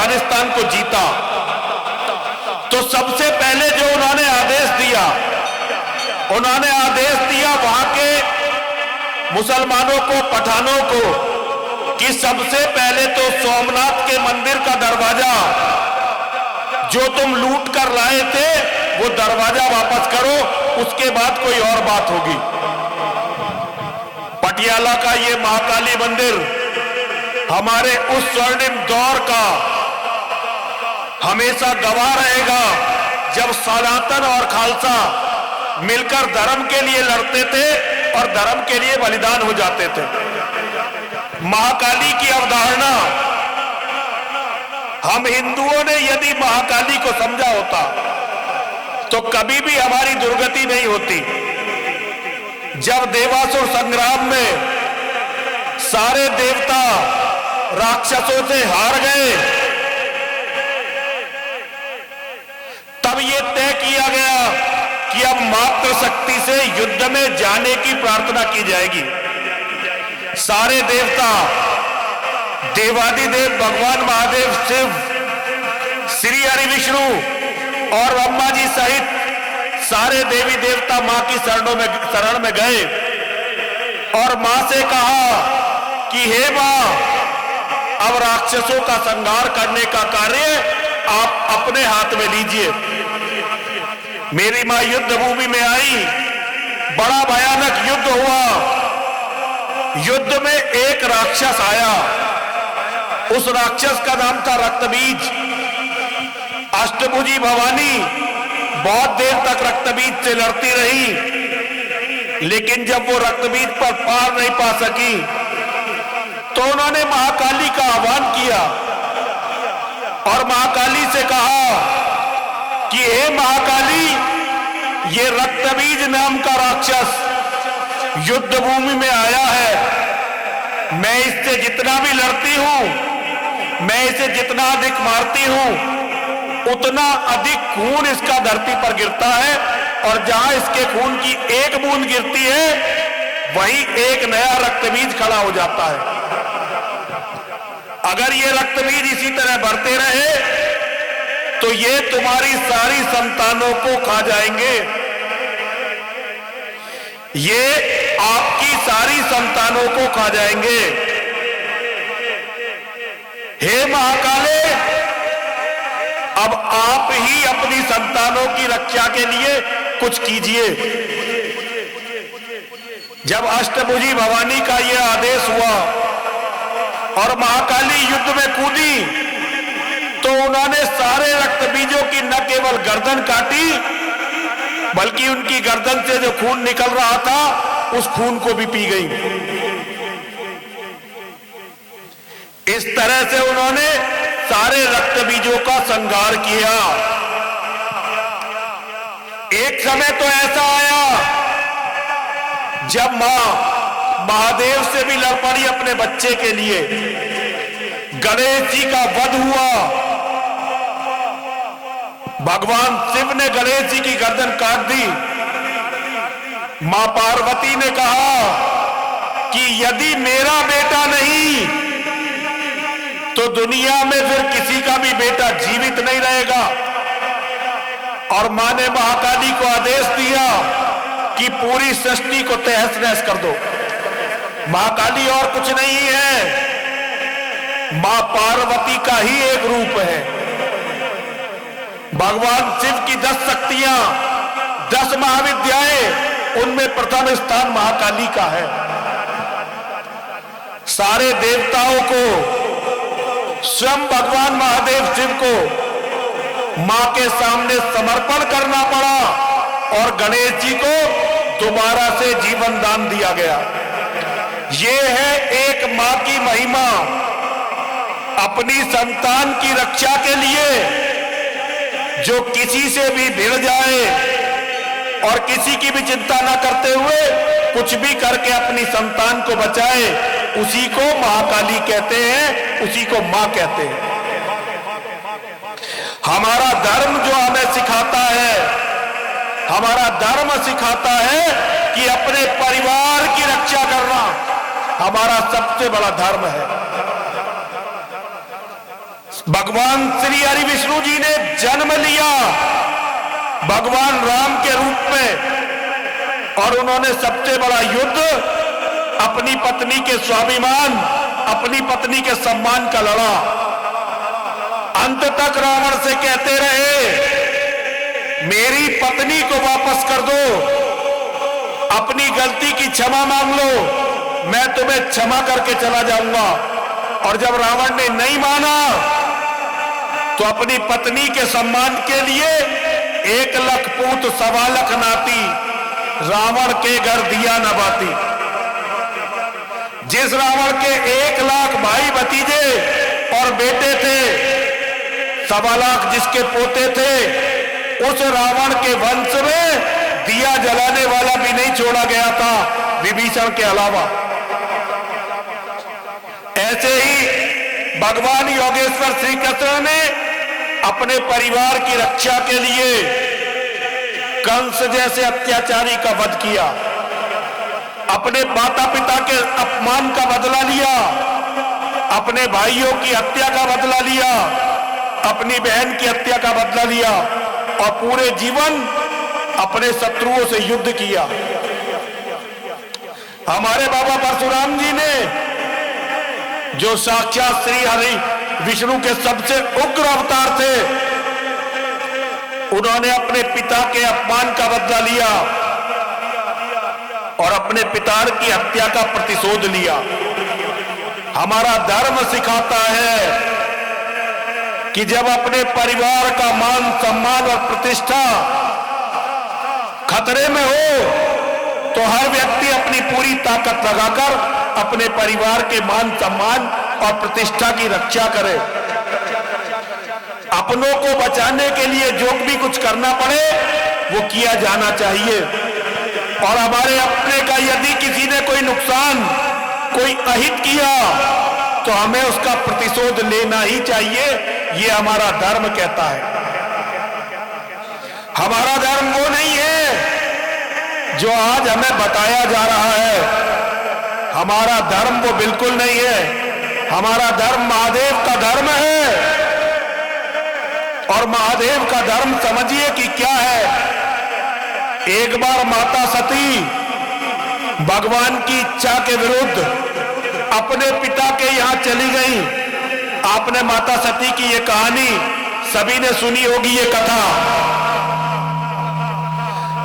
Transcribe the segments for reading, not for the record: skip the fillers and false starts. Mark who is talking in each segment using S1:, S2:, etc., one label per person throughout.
S1: अफगानिस्तान को जीता, तो सबसे पहले जो उन्होंने आदेश दिया वहां के मुसलमानों को, पठानों को, कि सबसे पहले तो सोमनाथ के मंदिर का दरवाजा जो तुम लूट कर लाए थे वो दरवाजा वापस करो, उसके बाद कोई और बात होगी। पटियाला का ये महाकाली मंदिर हमारे उस स्वर्णिम दौर का हमेशा गवाह रहेगा, जब सनातन और खालसा मिलकर धर्म के लिए लड़ते थे और धर्म के लिए बलिदान हो जाते थे। महाकाली की अवधारणा, हम हिंदुओं ने यदि महाकाली को समझा होता तो कभी भी हमारी दुर्गति नहीं होती। जब देवासुर संग्राम में सारे देवता राक्षसों से हार गए, तब यह तय किया गया कि अब मात्र शक्ति से युद्ध में जाने की प्रार्थना की जाएगी। सारे देवता, देवादिदेव भगवान महादेव, शिव, श्री हरि विष्णु और ब्रह्मा जी सहित सारे देवी देवता मां की शरण में गए और मां से कहा कि हे मां, अब राक्षसों का संहार करने का कार्य आप अपने हाथ में लीजिए। मेरी मां युद्ध भूमि में आई, बड़ा भयानक युद्ध हुआ। युद्ध में एक राक्षस आया, उस राक्षस का नाम था रक्तबीज। अष्टभुजी भवानी बहुत देर तक रक्तबीज से लड़ती रही, लेकिन जब वो रक्तबीज पर पार नहीं पा सकी तो उन्होंने महाकाली का आह्वान किया और महाकाली से कहा कि हे महाकाली, ये रक्तबीज नाम का राक्षस युद्ध भूमि में आया है, मैं इससे जितना भी लड़ती हूं, मैं इसे जितना अधिक मारती हूं, उतना अधिक खून इसका धरती पर गिरता है और जहां इसके खून की एक बूंद गिरती है वहीं एक नया रक्तबीज खड़ा हो जाता है। अगर ये रक्तबीज इसी तरह बढ़ते रहे तो ये तुम्हारी सारी संतानों को खा जाएंगे, ये आपकी सारी संतानों को खा जाएंगे। हे महाकाले, अब आप ही अपनी संतानों की रक्षा के लिए कुछ कीजिए। जब अष्टभुजी भवानी का यह आदेश हुआ और महाकाली युद्ध में कूदी, तो उन्होंने सारे रक्तबीजों की न केवल गर्दन काटी, बल्कि उनकी गर्दन से जो खून निकल रहा था उस खून को भी पी गई। इस तरह से उन्होंने सारे रक्तबीजों का संहार किया। एक समय तो ऐसा आया जब मां महादेव से भी लड़ पड़ी अपने बच्चे के लिए। गणेश जी का वध हुआ, भगवान शिव ने गणेश जी की गर्दन काट दी। मां पार्वती ने कहा कि यदि मेरा बेटा नहीं तो दुनिया में फिर किसी का भी बेटा जीवित नहीं रहेगा। और मां ने महाकाली को आदेश दिया कि पूरी सृष्टि को तहस नहस कर दो। महाकाली और कुछ नहीं है, मां पार्वती का ही एक रूप है। भगवान शिव की 10 शक्तियां, 10 महाविद्याएं, उनमें प्रथम स्थान महाकाली का है। सारे देवताओं को, स्वयं भगवान महादेव शिव को मां के सामने समर्पण करना पड़ा और गणेश जी को दोबारा से जीवन दान दिया गया। ये है एक मां की महिमा। अपनी संतान की रक्षा के लिए जो किसी से भी भिड़ जाए और किसी की भी चिंता ना करते हुए कुछ भी करके अपनी संतान को बचाए, उसी को महाकाली कहते हैं, उसी को मां कहते हैं। हमारा धर्म जो हमें सिखाता है, हमारा धर्म सिखाता है कि अपने परिवार की रक्षा करना हमारा सबसे बड़ा धर्म है। भगवान श्री हरि विष्णु जी ने जन्म लिया भगवान राम के रूप में और उन्होंने सबसे बड़ा युद्ध अपनी पत्नी के स्वाभिमान, अपनी पत्नी के सम्मान का लड़ा। अंत तक रावण से कहते रहे मेरी पत्नी को वापस कर दो, अपनी गलती की क्षमा मांग लो, मैं तुम्हें क्षमा करके चला जाऊंगा। और जब रावण ने नहीं माना तो अपनी पत्नी के सम्मान के लिए 1 लाख पूत 1.25 लाख नाती रावण के घर दिया न बाती। जिस रावण के 1 लाख भाई भतीजे और बेटे थे, 1.25 लाख जिसके पोते थे, उस रावण के वंश में दिया जलाने वाला भी नहीं छोड़ा गया था विभीषण के अलावा। ऐसे ही भगवान योगेश्वर श्री कृष्ण ने अपने परिवार की रक्षा के लिए कंस जैसे अत्याचारी का वध किया, अपने माता पिता के अपमान का बदला लिया, अपने भाइयों की हत्या का बदला लिया, अपनी बहन की हत्या का बदला लिया और पूरे जीवन अपने शत्रुओं से युद्ध किया। हमारे बाबा परशुराम जी ने, जो साक्षात श्री हरि विष्णु के सबसे उग्र अवतार थे, उन्होंने अपने पिता के अपमान का बदला लिया और अपने पिता की हत्या का प्रतिशोध लिया। हमारा धर्म सिखाता है कि जब अपने परिवार का मान सम्मान और प्रतिष्ठा खतरे में हो तो हर व्यक्ति अपनी पूरी ताकत लगाकर अपने परिवार के मान सम्मान और प्रतिष्ठा की रक्षा करे। अपनों को बचाने के लिए जो भी कुछ करना पड़े वो किया जाना चाहिए। और हमारे अपने का यदि किसी ने कोई नुकसान, कोई अहित किया तो हमें उसका प्रतिशोध लेना ही चाहिए, ये हमारा धर्म कहता है। हमारा धर्म वो नहीं है जो आज हमें बताया जा रहा है, हमारा धर्म वो बिल्कुल नहीं है। हमारा धर्म महादेव का धर्म है और महादेव का धर्म समझिए कि क्या है। एक बार माता सती भगवान की इच्छा के विरुद्ध अपने पिता के यहां चली गई। आपने माता सती की ये कहानी सभी ने सुनी होगी, ये कथा।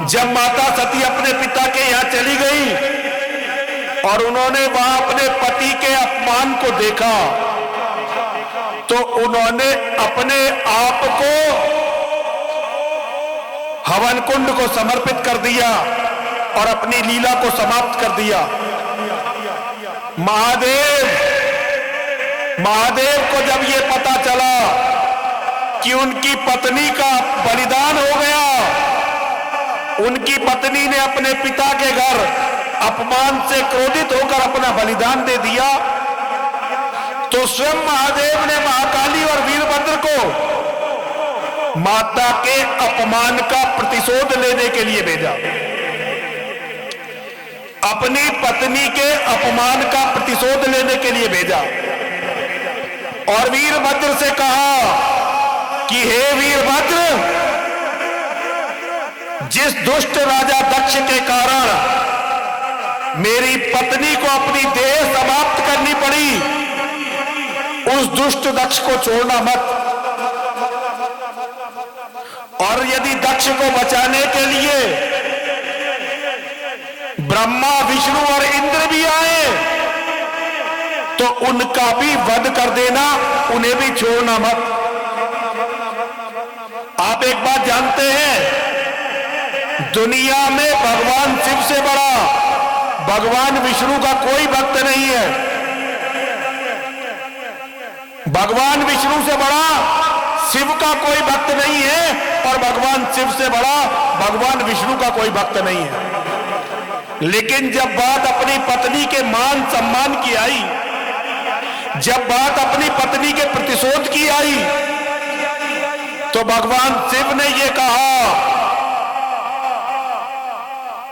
S1: जब माता सती अपने पिता के यहां चली गई और उन्होंने वहां अपने पति के अपमान को देखा तो उन्होंने अपने आप को हवन कुंड को समर्पित कर दिया और अपनी लीला को समाप्त कर दिया। महादेव को जब ये पता चला कि उनकी पत्नी का बलिदान हो गया, उनकी पत्नी ने अपने पिता के घर अपमान से क्रोधित होकर अपना बलिदान दे दिया, तो स्वयं महादेव ने महाकाली और वीरभद्र को माता के अपमान का प्रतिशोध लेने के लिए भेजा। अपनी पत्नी के अपमान का प्रतिशोध लेने के लिए भेजा और वीरभद्र से कहा कि हे वीरभद्र, जिस दुष्ट राजा दक्ष के कारण मेरी पत्नी को अपनी देह समाप्त करनी पड़ी, उस दुष्ट दक्ष को छोड़ना मत। और यदि दक्ष को बचाने के लिए ब्रह्मा, विष्णु और इंद्र भी आए तो उनका भी वध कर देना, उन्हें भी छोड़ना मत। आप एक बात जानते हैं, दुनिया में भगवान शिव से बड़ा भगवान विष्णु का कोई भक्त नहीं है। भगवान विष्णु से बड़ा शिव का कोई भक्त नहीं है और भगवान शिव से बड़ा भगवान विष्णु का कोई भक्त नहीं है। लेकिन जब बात अपनी पत्नी के मान सम्मान की आई, जब बात अपनी पत्नी के प्रतिशोध की आई, तो भगवान शिव ने यह कहा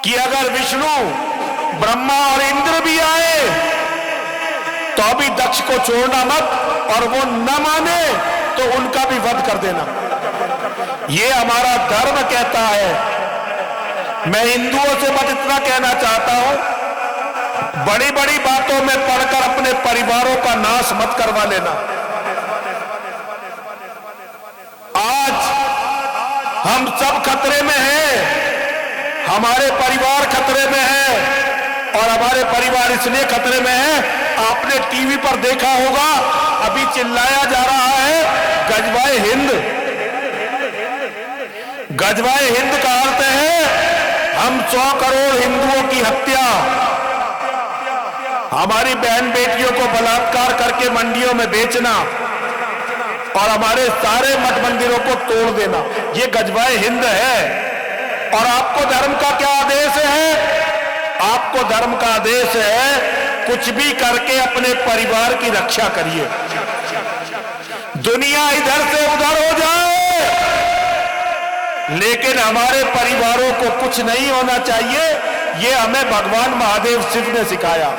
S1: कि अगर विष्णु, ब्रह्मा और इंद्र भी आए तो भी दक्ष को छोड़ना मत, और वो न माने तो उनका भी वध कर देना। ये हमारा धर्म कहता है। मैं हिंदुओं से बस इतना कहना चाहता हूं, बड़ी बड़ी बातों में पढ़कर अपने परिवारों का नाश मत करवा लेना। आज हम सब खतरे में हैं, हमारे परिवार खतरे में है, और हमारे परिवार इसलिए खतरे में है, आपने टीवी पर देखा होगा, अभी चिल्लाया जा रहा है गजवाए हिंद। गजवाए हिंद का अर्थ है हम 100 करोड़ हिंदुओं की हत्या, हमारी बहन बेटियों को बलात्कार करके मंडियों में बेचना और हमारे सारे मठ मंदिरों को तोड़ देना, ये गजवाए हिंद है। और आपको धर्म का क्या आदेश है? आपको धर्म का आदेश है कुछ भी करके अपने परिवार की रक्षा करिए। दुनिया इधर से उधर हो जाए, लेकिन हमारे परिवारों को कुछ नहीं होना चाहिए। ये हमें भगवान महादेव शिव ने सिखाया,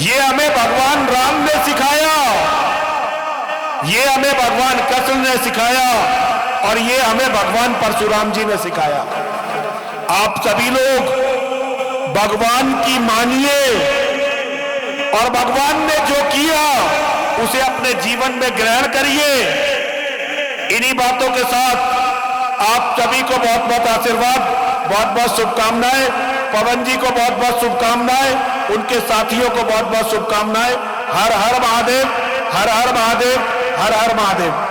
S1: ये हमें भगवान राम ने सिखाया, ये हमें भगवान कृष्ण ने सिखाया, और ये हमें भगवान परशुराम जी ने सिखाया। आप सभी लोग भगवान की मानिए, और भगवान ने जो किया उसे अपने जीवन में ग्रहण करिए। इन्हीं बातों के साथ आप सभी को बहुत बहुत आशीर्वाद, बहुत बहुत शुभकामनाएं। पवन जी को बहुत बहुत शुभकामनाएं, उनके साथियों को बहुत बहुत शुभकामनाएं। हर हर महादेव, हर हर महादेव, हर हर महादेव।